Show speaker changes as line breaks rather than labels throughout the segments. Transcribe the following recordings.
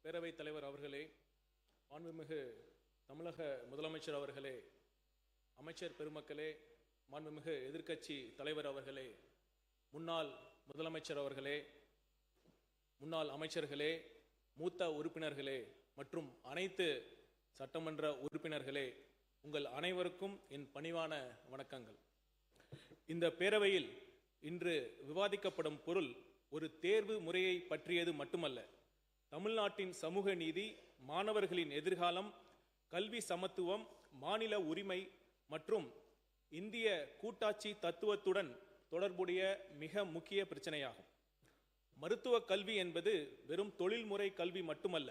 பேரவைத் தலைவர் அவர்களே, மாண்புமிகு தமிழக முதலமைச்சர் அவர்களே, அமைச்சர் பெருமக்களே, மாண்புமிகு எதிர்க்கட்சி தலைவர் அவர்களே, முன்னாள் முதலமைச்சர் அவர்களே, முன்னாள் அமைச்சர்களே, மூத்த உறுப்பினர்களே மற்றும் அனைத்து சட்டமன்ற உறுப்பினர்களே, உங்கள் அனைவருக்கும் என் பணிவான வணக்கங்கள். இந்த பேரவையில் இன்று விவாதிக்கப்படும் பொருள் ஒரு தேர்வு முறையை பற்றியது மட்டுமல்ல. தமிழ்நாட்டின் சமூக நீதி, மாணவர்களின் எதிர்காலம், கல்வி சமத்துவம், மாநில உரிமை மற்றும் இந்திய கூட்டாட்சி தத்துவத்துடன் தொடர்புடைய மிக முக்கிய பிரச்சனையாகும். மருத்துவ கல்வி என்பது வெறும் தொழில்முறை கல்வி மட்டுமல்ல,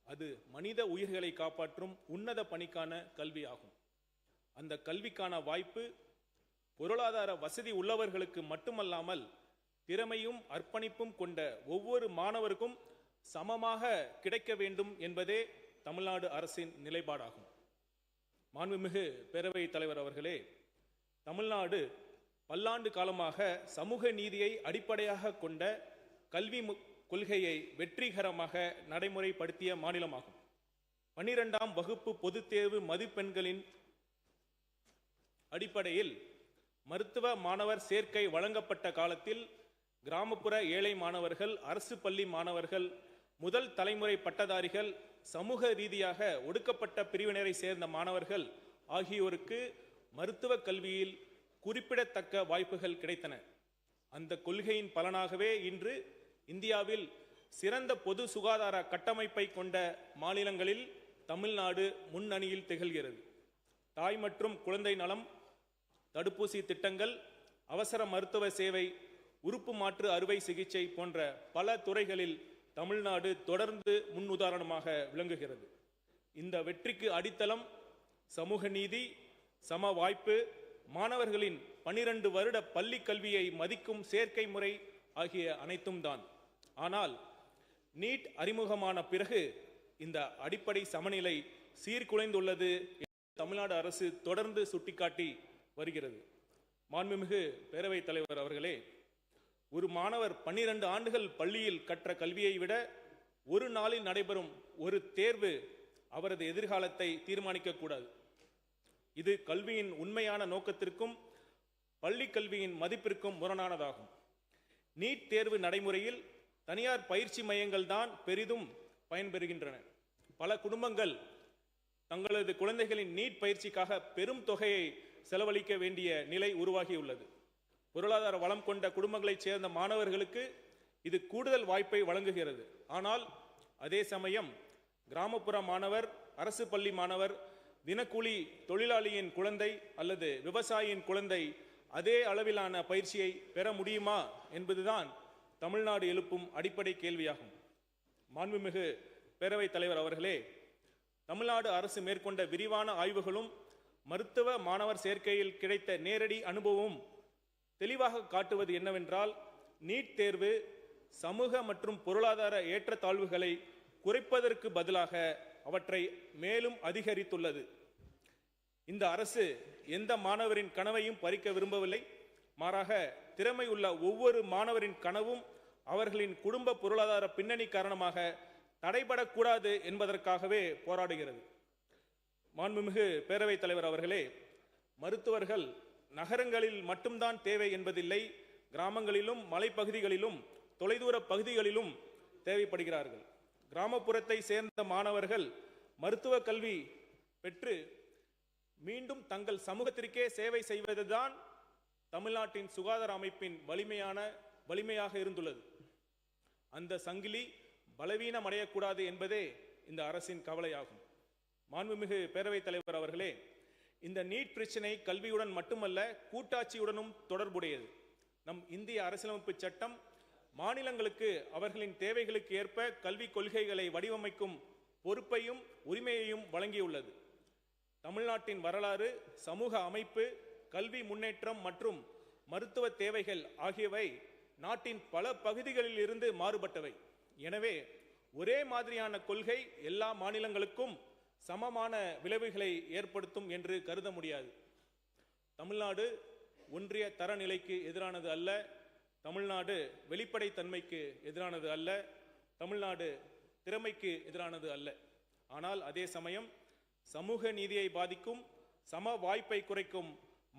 அது மனித உயிர்களை காப்பாற்றும் உன்னத பணிக்கான கல்வி ஆகும். அந்த கல்விக்கான வாய்ப்பு பொருளாதார வசதி உள்ளவர்களுக்கு மட்டுமல்லாமல் திறமையும் அர்ப்பணிப்பும் கொண்ட ஒவ்வொரு மாணவருக்கும் சமமாக கிடைக்க வேண்டும் என்பதே தமிழ்நாடு அரசின் நிலைப்பாடாகும். மாண்புமிகு பேரவைத் தலைவர் அவர்களே, தமிழ்நாடு பல்லாண்டு காலமாக சமூக நீதியை அடிப்படையாக கொண்ட கல்வி கொள்கையை வெற்றிகரமாக நடைமுறைப்படுத்திய மாநிலமாகும். 12ஆம் வகுப்பு பொதுத் தேர்வு மதிப்பெண்களின் அடிப்படையில் மருத்துவ மாணவர் சேர்க்கை வழங்கப்பட்ட காலத்தில் கிராமப்புற ஏழை மாணவர்கள், அரசு பள்ளி மாணவர்கள், முதல் தலைமுறை பட்டதாரிகள், சமூக ரீதியாக ஒடுக்கப்பட்ட பிரிவினரை சேர்ந்த மாணவர்கள் ஆகியோருக்கு மருத்துவ கல்வியில் குறிப்பிடத்தக்க வாய்ப்புகள் கிடைத்தன. அந்த கொள்கையின் பலனாகவே இன்று இந்தியாவில் சிறந்த பொது சுகாதார கட்டமைப்பை கொண்ட மாநிலங்களில் தமிழ்நாடு முன்னணியில் திகழ்கிறது. தாய் மற்றும் குழந்தை நலம், தடுப்பூசி திட்டங்கள், அவசர மருத்துவ சேவை, உறுப்பு மாற்று அறுவை சிகிச்சை போன்ற பல துறைகளில் தமிழ்நாடு தொடர்ந்து முன்னுதாரணமாக விளங்குகிறது. இந்த வெற்றிக்கு அடித்தளம் சமூக நீதி, சம வாய்ப்பு, மாணவர்களின் 12 வருட பள்ளி கல்வியை மதிக்கும் சேர்க்கை முறை ஆகிய அனைத்தும் தான். ஆனால் நீட் அறிமுகமான பிறகு இந்த அடிப்படை சமநிலை சீர்குலைந்துள்ளது தமிழ்நாடு அரசு தொடர்ந்து சுட்டிக்காட்டி வருகிறது. மாண்புமிகு பேரவைத் தலைவர் அவர்களே, ஒரு மாணவர் 12 ஆண்டுகள் பள்ளியில் கற்ற கல்வியை விட ஒரு நாளில் நடைபெறும் ஒரு தேர்வு அவரது எதிர்காலத்தை தீர்மானிக்கக்கூடாது. இது கல்வியின் உண்மையான நோக்கத்திற்கும் பள்ளி கல்வியின் மதிப்பிற்கும் முரணானதாகும். நீட் தேர்வு நடைமுறையில் தனியார் பயிற்சி மையங்கள் தான் பெரிதும் பயன்பெறுகின்றன. பல குடும்பங்கள் தங்களது குழந்தைகளின் நீட் பயிற்சிக்காக பெரும் தொகையை செலவழிக்க வேண்டிய நிலை உருவாகியுள்ளது. பொருளாதார வளம் கொண்ட குடும்பங்களைச் சேர்ந்த மாணவர்களுக்கு இது கூடுதல் வாய்ப்பை வழங்குகிறது. ஆனால் அதே சமயம் கிராமப்புற மாணவர், அரசு பள்ளி மாணவர், தினக்கூலி தொழிலாளியின் குழந்தை அல்லது விவசாயியின் குழந்தை அதே அளவிலான பயிற்சியை பெற முடியுமா என்பதுதான் தமிழ்நாடு எழுப்பும் அடிப்படை கேள்வியாகும். மாண்புமிகு பேரவைத் தலைவர் அவர்களே, தமிழ்நாடு அரசு மேற்கொண்ட விரிவான ஆய்வுகளும் மருத்துவ மாணவர் சேர்க்கையில் கிடைத்த நேரடி அனுபவமும் தெளிவாக காட்டுவது என்னவென்றால், நீட் தேர்வு சமூக மற்றும் பொருளாதார ஏற்றத்தாழ்வுகளை குறைப்பதற்கு பதிலாக அவற்றை மேலும் அதிகரித்துள்ளது. இந்த அரசு எந்த மாணவரின் கனவையும் பறிக்க விரும்பவில்லை. மாறாக திறமை உள்ள ஒவ்வொரு மாணவரின் கனவும் அவர்களின் குடும்ப பொருளாதார பின்னணி காரணமாக தடைபடக்கூடாது என்பதற்காகவே போராடுகிறது. மாண்புமிகு பேரவைத் தலைவர் அவர்களே, மருத்துவர்கள் நகரங்களில் மட்டும்தான் தேவை என்பதில்லை. கிராமங்களிலும் மலைப்பகுதிகளிலும் தொலைதூர பகுதிகளிலும் தேவைப்படுகிறார்கள். கிராமப்புறத்தை சேர்ந்த மாணவர்கள் மருத்துவ கல்வி பெற்று மீண்டும் தங்கள் சமூகத்திற்கே சேவை செய்வதுதான் தமிழ்நாட்டின் சுகாதார அமைப்பின் வலிமையாக இருந்துள்ளது. அந்த சங்கிலி பலவீனம் அடையக்கூடாது என்பதே இந்த அரசின் கவலையாகும். மாண்புமிகு பேரவைத் தலைவர் அவர்களே, இந்த நீட் பிரச்சனை கல்வியுடன் மட்டுமல்ல, கூட்டாட்சியுடனும் தொடர்புடையது. நம் இந்திய அரசியலமைப்பு சட்டம் மாநிலங்களுக்கு அவர்களின் தேவைகளுக்கு ஏற்ப கல்வி கொள்கைகளை வடிவமைக்கும் பொறுப்பையும் உரிமையையும் வழங்கியுள்ளது. தமிழ்நாட்டின் வரலாறு, சமூக அமைப்பு, கல்வி முன்னேற்றம் மற்றும் மருத்துவ தேவைகள் ஆகியவை நாட்டின் பல பகுதிகளில் இருந்து மாறுபட்டவை. எனவே ஒரே மாதிரியான கொள்கை எல்லா மாநிலங்களுக்கும் சமமான விளைவுகளை ஏற்படுத்தும் என்று கருத முடியாது. தமிழ்நாடு ஒன்றிய தரநிலைக்கு எதிரானது அல்ல. தமிழ்நாடு வெளிப்படைத்தன்மைக்கு எதிரானது அல்ல. தமிழ்நாடு திறமைக்கு எதிரானது அல்ல. ஆனால் அதே சமயம் சமூக நீதியை பாதிக்கும், சம வாய்ப்பை குறைக்கும்,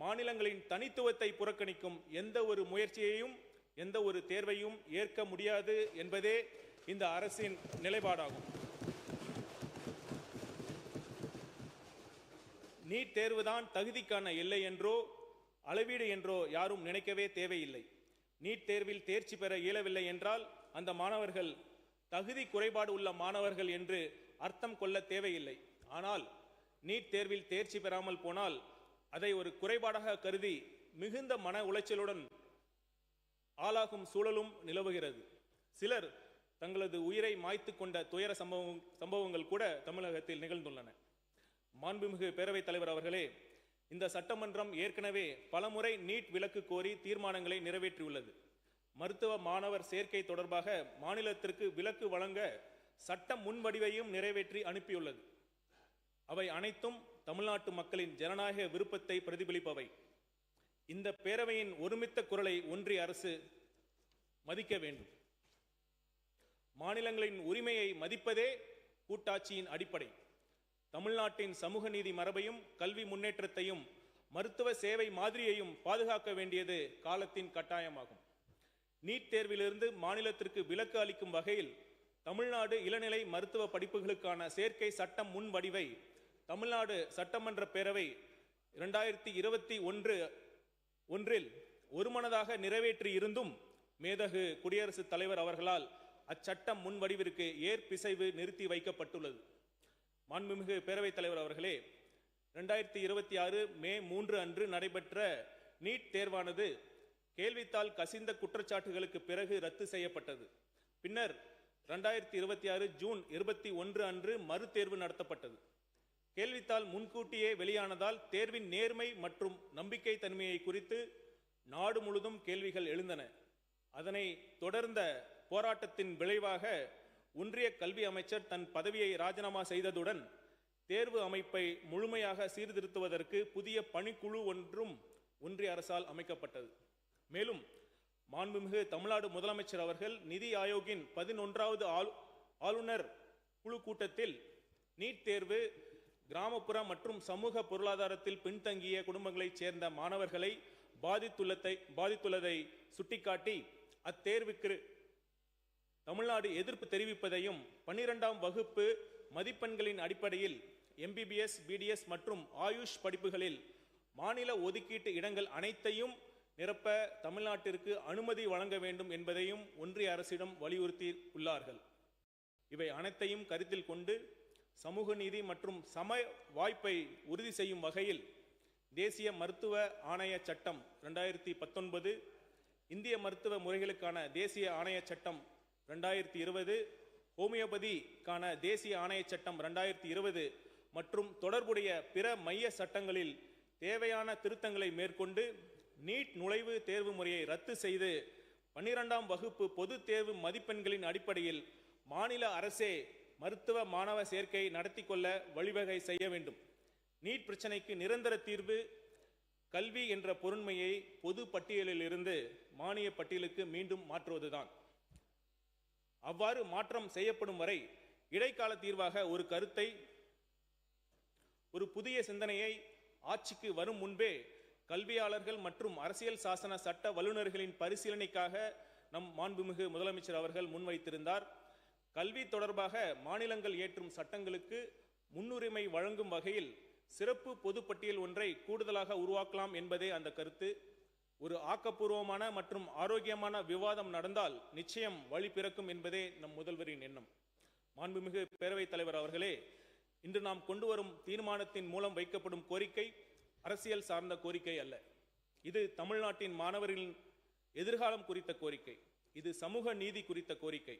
மாநிலங்களின் தனித்துவத்தை புறக்கணிக்கும் எந்த ஒரு முயற்சியையும் எந்த ஒரு தேர்வையும் ஏற்க முடியாது என்பதே இந்த அரசின் நிலைப்பாடாகும். நீட் தேர்வுதான் தகுதிக்கான எல்லை என்றோ அளவீடு என்றோ யாரும் நினைக்கவே தேவையில்லை. நீட் தேர்வில் தேர்ச்சி பெற இயலவில்லை என்றால் அந்த மாணவர்கள் தகுதி குறைபாடு உள்ள மாணவர்கள் என்று அர்த்தம் கொள்ள தேவையில்லை. ஆனால் நீட் தேர்வில் தேர்ச்சி பெறாமல் போனால் அதை ஒரு குறைபாடாக கருதி மிகுந்த மன உளைச்சலுடன் ஆளாகும் சூழலும் நிலவுகிறது. சிலர் தங்களது உயிரை மாய்த்து கொண்ட துயர சம்பவங்கள் கூட தமிழகத்தில் நிகழ்ந்துள்ளன. மாண்புமிகு பேரவைத் தலைவர் அவர்களே, இந்த சட்டமன்றம் ஏற்கனவே பலமுறை நீட் விலக்கு கோரி தீர்மானங்களை நிறைவேற்றியுள்ளது. மருத்துவ மாணவர் சேர்க்கை தொடர்பாக மாநிலத்திற்கு விலக்கு வழங்க சட்ட முன்வடிவையும் நிறைவேற்றி அனுப்பியுள்ளது. அவை அனைத்தும் தமிழ்நாட்டு மக்களின் ஜனநாயக விருப்பத்தை பிரதிபலிப்பவை. இந்த பேரவையின் ஒருமித்த குரலை ஒன்றிய அரசு மதிக்க வேண்டும். மாநிலங்களின் உரிமையை மதிப்பதே கூட்டாட்சியின் அடிப்படை. தமிழ்நாட்டின் சமூக நீதி மரபையும் கல்வி முன்னேற்றத்தையும் மருத்துவ சேவை மாதிரியையும் பாதுகாக்க வேண்டியது காலத்தின் கட்டாயமாகும். நீட் தேர்விலிருந்து மாநிலத்திற்கு விலக்கு அளிக்கும் வகையில் தமிழ்நாடு இளநிலை மருத்துவ படிப்புகளுக்கான சேர்க்கை சட்டம் முன் வடிவை தமிழ்நாடு சட்டமன்ற பேரவை 2021 ஒருமனதாக நிறைவேற்றி இருந்தும் மேதகு குடியரசுத் தலைவர் அவர்களால் அச்சட்டம் முன் வடிவிற்கு ஏற்பிசைவு நிறுத்தி வைக்கப்பட்டுள்ளது. மாண்புமிகு பேரவைத் தலைவர் அவர்களே, 2026 மே 3 அன்று நடைபெற்ற நீட் தேர்வானது கேள்வித்தாள் கசிந்த குற்றச்சாட்டுகளுக்கு பிறகு ரத்து செய்யப்பட்டது. பின்னர் 2026 ஜூன் 21 அன்று மறுதேர்வு நடத்தப்பட்டது. கேள்வித்தாள் முன்கூட்டியே வெளியானதால் தேர்வின் நேர்மை மற்றும் நம்பிக்கை தன்மையை குறித்து நாடு முழுதும் கேள்விகள் எழுந்தன. அதனை தொடர்ந்த போராட்டத்தின் விளைவாக ஒன்றிய கல்வி அமைச்சர் தன் பதவியை ராஜினாமா செய்ததுடன் தேர்வு அமைப்பை முழுமையாக சீர்திருத்துவதற்கு புதிய பணிக்குழு ஒன்றும் ஒன்றிய அரசால் அமைக்கப்பட்டது. மேலும் மாண்புமிகு தமிழ்நாடு முதலமைச்சர் அவர்கள் நிதி ஆயோக்கின் 11வது ஆளுநர் குழு கூட்டத்தில் நீட் தேர்வு கிராமப்புற மற்றும் சமூக பொருளாதாரத்தில் பின்தங்கிய குடும்பங்களைச் சேர்ந்த மாணவர்களை பாதித்துள்ளதை சுட்டிக்காட்டி அத்தேர்வுக்கு தமிழ்நாடு எதிர்ப்பு தெரிவிப்பதையும் 12ஆம் வகுப்பு மதிப்பெண்களின் அடிப்படையில் MBBS, BDS மற்றும் ஆயுஷ் படிப்புகளில் மாநில ஒதுக்கீட்டு இடங்கள் அனைத்தையும் நிரப்ப தமிழ்நாட்டிற்கு அனுமதி வழங்க வேண்டும் என்பதையும் ஒன்றிய அரசிடம் வலியுறுத்தி உள்ளார்கள். இவை அனைத்தையும் கருத்தில் கொண்டு சமூக நீதி மற்றும் சம வாய்ப்பை உறுதி செய்யும் வகையில் தேசிய மருத்துவ ஆணைய சட்டம் 2019, இந்திய மருத்துவ முறைகளுக்கான தேசிய ஆணைய சட்டம் 2020, ஹோமியோபதிக்கான தேசிய ஆணைய சட்டம் 2020 மற்றும் தொடர்புடைய பிற மைய சட்டங்களில் தேவையான திருத்தங்களை மேற்கொண்டு நீட் நுழைவு தேர்வு முறையை ரத்து செய்து 12ஆம் வகுப்பு பொது தேர்வு மதிப்பெண்களின் அடிப்படையில் மாநில அரசே மருத்துவ மாணவ சேர்க்கை நடத்தி கொள்ள வழிவகை செய்ய வேண்டும். நீட் பிரச்சனைக்கு நிரந்தர தீர்வு கல்வி என்ற பொருண்மையை பொது பட்டியலில் இருந்து மானிய பட்டியலுக்கு மீண்டும் மாற்றுவதுதான். அவ்வாறு மாற்றம் செய்யப்படும் வரை இடைக்கால தீர்வாக ஒரு கருத்தை, ஒரு புதிய சிந்தனையை ஆட்சிக்கு வரும் முன்பே கல்வியாளர்கள் மற்றும் அரசியல் சாசன சட்ட வல்லுநர்களின் பரிசீலனைக்காக நம் மாண்புமிகு முதலமைச்சர் அவர்கள் முன்வைத்திருந்தார். கல்வி தொடர்பாக மாநிலங்கள் ஏற்றும் சட்டங்களுக்கு முன்னுரிமை வழங்கும் வகையில் சிறப்பு பொதுப்பட்டியல் ஒன்றை கூடுதலாக உருவாக்கலாம் என்பதே அந்த கருத்து. ஒரு ஆக்கப்பூர்வமான மற்றும் ஆரோக்கியமான விவாதம் நடந்தால் நிச்சயம் வழி பிறக்கும் என்பதே நம் முதல்வரின் எண்ணம். மாண்புமிகு பேரவைத் தலைவர் அவர்களே, இன்று நாம் கொண்டு வரும் தீர்மானத்தின் மூலம் வைக்கப்படும் கோரிக்கை அரசியல் சார்ந்த கோரிக்கை அல்ல. இது தமிழ்நாட்டின் மாணவர்களின் எதிர்காலம் குறித்த கோரிக்கை. இது சமூக நீதி குறித்த கோரிக்கை.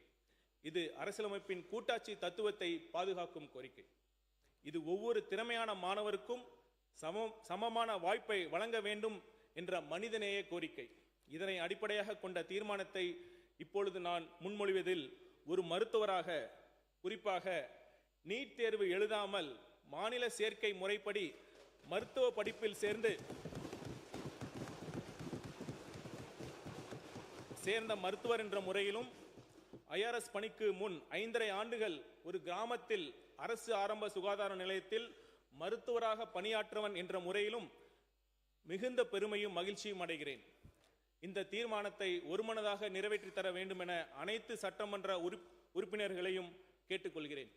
இது அரசியலமைப்பின் கூட்டாட்சி தத்துவத்தை பாதுகாக்கும் கோரிக்கை. இது ஒவ்வொரு திறமையான மாணவருக்கும் சமமான வாய்ப்பை வழங்க வேண்டும் என்ற மனிதநேய கோரிக்கை. இதனை அடிப்படையாக கொண்ட தீர்மானத்தை இப்பொழுது நான் முன்மொழிவதில் ஒரு மருத்துவராக, குறிப்பாக நீட் தேர்வு எழுதாமல் மாநில சேர்க்கை முறைப்படி மருத்துவ படிப்பில் சேர்ந்த மருத்துவர் என்ற முறையிலும் IRS பணிக்கு முன் 5½ ஆண்டுகள் ஒரு கிராமத்தில் அரசு ஆரம்ப சுகாதார நிலையத்தில் மருத்துவராக பணியாற்றவன் என்ற முறையிலும் மிகுந்த பெருமையும் மகிழ்ச்சியும் அடைகிறேன். இந்த தீர்மானத்தை ஒருமனதாக நிறைவேற்றி தர வேண்டும் என அனைத்து சட்டமன்ற உறுப்பினர்களையும் கேட்டுக்கொள்கிறேன்.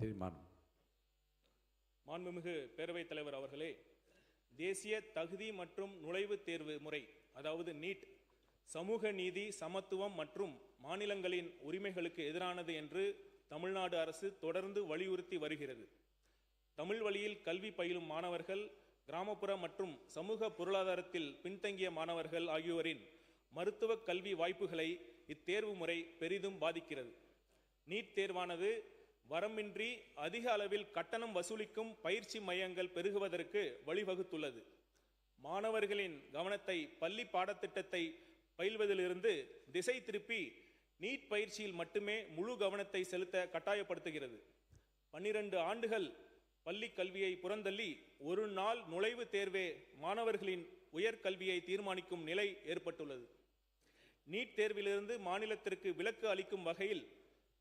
தீர்மானம்.
மாண்புமிகு பேரவைத் தலைவர் அவர்களே, தேசிய தகுதி மற்றும் நுழைவுத் தேர்வு முறை அதாவது நீட் சமூக நீதி, சமத்துவம் மற்றும் மாநிலங்களின் உரிமைகளுக்கு எதிரானது என்று தமிழ்நாடு அரசு தொடர்ந்து வலியுறுத்தி வருகிறது. தமிழ் வழியில் கல்வி பயிலும் மாணவர்கள், கிராமப்புற மற்றும் சமூக பொருளாதாரத்தில் பின்தங்கிய மாணவர்கள் ஆகியோரின் மருத்துவ கல்வி வாய்ப்புகளை இத்தேர்வு முறை பெரிதும் பாதிக்கிறது. நீட் தேர்வானது வரம்பின்றி அதிக அளவில் கட்டணம் வசூலிக்கும் பயிற்சி மையங்கள் பெருகுவதற்கு வழிவகுத்துள்ளது. மாணவர்களின் கவனத்தை பள்ளி பாடத்திட்டத்தை பயில்வதிலிருந்து திசை திருப்பி நீட் பயிற்சியில் மட்டுமே முழு கவனத்தை செலுத்த கட்டாயப்படுத்துகிறது. 12 ஆண்டுகள் பள்ளி கல்வியை புறந்தள்ளி ஒரு நாள் நுழைவுத் தேர்வே மாணவர்களின் உயர்கல்வியை தீர்மானிக்கும் நிலை ஏற்பட்டுள்ளது. நீட் தேர்விலிருந்து மாநிலத்திற்கு விலக்கு அளிக்கும் வகையில்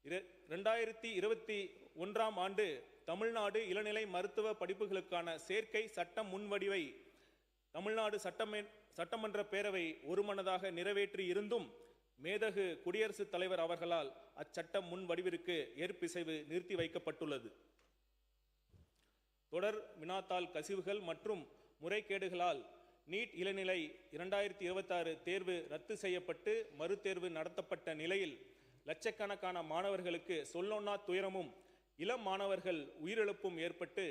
2021ஆம் ஆண்டு தமிழ்நாடு இளநிலை மருத்துவ படிப்புகளுக்கான சேர்க்கை சட்ட முன்வடிவை தமிழ்நாடு சட்டமன்ற பேரவை ஒருமனதாக நிறைவேற்றி இருந்தும் மேதகு குடியரசுத் தலைவர் அவர்களால் அச்சட்ட முன்வடிவிற்கு ஏற்பிசைவு நிறுத்தி வைக்கப்பட்டுள்ளது. தொடர் வினாத்தாள் கசிவுகள் மற்றும் முறைகேடுகளால் நீட் இளநிலை 2026 தேர்வு ரத்து செய்யப்பட்டு மறுதேர்வு நடத்தப்பட்ட நிலையில் லட்சக்கணக்கான மாணவர்களுக்கு சொல்லொன்னா துயரமும் இளம் மாணவர்கள் உயிரிழப்பும் ஏற்பட்டு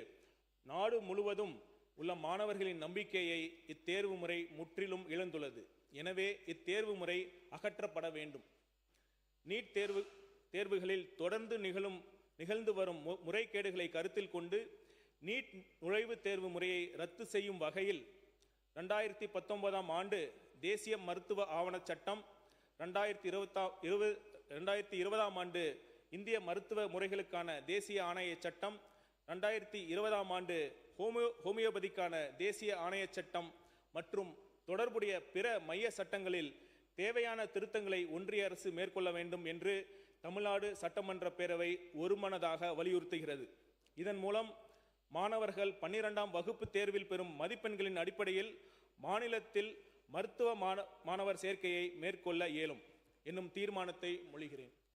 நாடு முழுவதும் உள்ள மாணவர்களின் நம்பிக்கையை இத்தேர்வு முறை முற்றிலும் இழந்துள்ளது. எனவே இத்தேர்வு முறை அகற்றப்பட வேண்டும். நீட் தேர்வுகளில் தொடர்ந்து நிகழ்ந்து வரும் முறைகேடுகளை கருத்தில் கொண்டு நீட் நுழைவுத் தேர்வு முறையை ரத்து செய்யும் வகையில் 2019ஆம் ஆண்டு தேசிய மருத்துவ ஆவணச் சட்டம், 2020ஆம் ஆண்டு இந்திய மருத்துவ முறைகளுக்கான தேசிய ஆணைய சட்டம், 2020ஆம் ஆண்டு ஹோமியோபதிக்கான தேசிய ஆணைய சட்டம் மற்றும் தொடர்புடைய பிற மைய சட்டங்களில் தேவையான திருத்தங்களை ஒன்றிய அரசு மேற்கொள்ள வேண்டும் என்று தமிழ்நாடு சட்டமன்ற பேரவை ஒருமனதாக வலியுறுத்துகிறது. இதன் மூலம் மாணவர்கள் 12ஆம் வகுப்பு தேர்வில் பெறும் மதிப்பெண்களின் அடிப்படையில் மாநிலத்தில் மருத்துவ மாணவர் சேர்க்கையை மேற்கொள்ள இயலும் என்னும் தீர்மானத்தை மொழிகிறேன்.